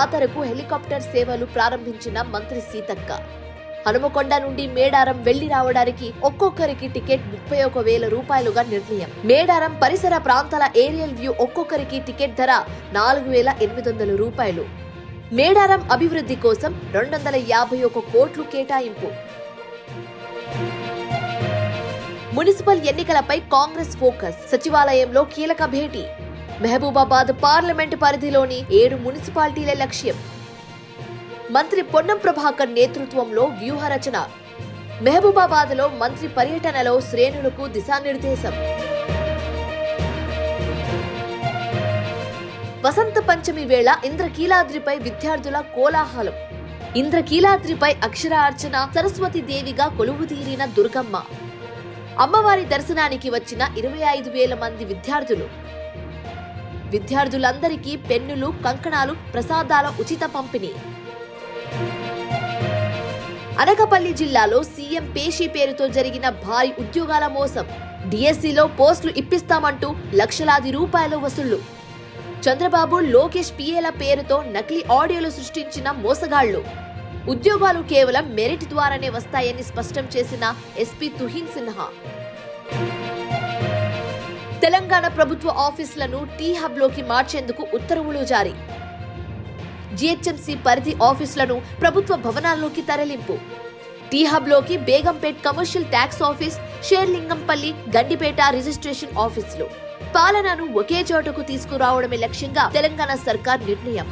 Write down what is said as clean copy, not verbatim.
జాతరకు హెలికాప్టర్ సేవలు ప్రారంభించిన మంత్రి సీతక్క. హనుమకొండ నుండి మేడారం వెళ్లి రావడానికి ఒక్కొక్కరికి టికెట్ 31,000 రూపాయలుగా నిర్ణయం. మేడారం పరిసర ప్రాంతాల ఏరియల్ వ్యూ ఒక్కొక్కరికి టికెట్ ధర 4,800 రూపాయలు. మేడారం అభివృద్ధి కోసం 251 కోట్లు కేటాయింపు. మున్సిపల్ ఎన్నికలపై కాంగ్రెస్ ఫోకస్. సచివాలయంలో కీలక భేటీ. మహబూబాబాద్ పార్లమెంటు పరిధిలోని 7 మున్సిపాలిటీల లక్ష్యం. మంత్రి పొన్నం ప్రభాకర్ నేతృత్వంలో వ్యూహరచన. మహబూబాబాద్ లో మంత్రి పర్యటనలో శ్రేణులకు దిశానిర్దేశం. వసంత పంచమి వేళ ఇంద్రకీలాద్రిపై విద్యార్థుల కోలాహలం. ఇంద్రకీలాద్రిపై అక్షరార్చన సరస్వతి దేవిగా కొలువుతీరిన దుర్గమ్మ. అమ్మవారి దర్శనానికి వచ్చిన 25,000 మంది విద్యార్థులందరికీ పెన్నులు, కంకణాలు, ప్రసాదాల ఉచిత పంపిణీ. అనకాపల్లి జిల్లాలో సీఎం పేషీ పేరుతో జరిగిన భారీ ఉద్యోగాల మోసం. డిఎస్సిలో పోస్టులు ఇప్పిస్తామంటూ లక్షలాది రూపాయల వసూళ్లు. చంద్రబాబు, లోకేష్ పిఏల పేరుతో నకిలీ ఆడియోలు సృష్టించిన మోసగాళ్లు. ఉద్యోగాలు కేవలం మెరిట్ ద్వారానే వస్తాయని స్పష్టం చేసిన ఎస్పీ తుహిన్ సిన్హా. తెలంగాణ ప్రభుత్వ ఆఫీసులను టీ హబ్ లోకి మార్చేందుకు ఉత్తర్వులు జారీ. జీహెచ్ఎంసీ పరిధి ఆఫీసులను ప్రభుత్వ భవనాల్లోకి తరలింపు. టీ హబ్ లోకి Begumpet commercial tax office, Serilingampally, Gandipet registration ఆఫీసులు. పాలనను ఒకే చోటకు తీసుకురావడమే లక్ష్యంగా తెలంగాణ సర్కార్ నిర్ణయం.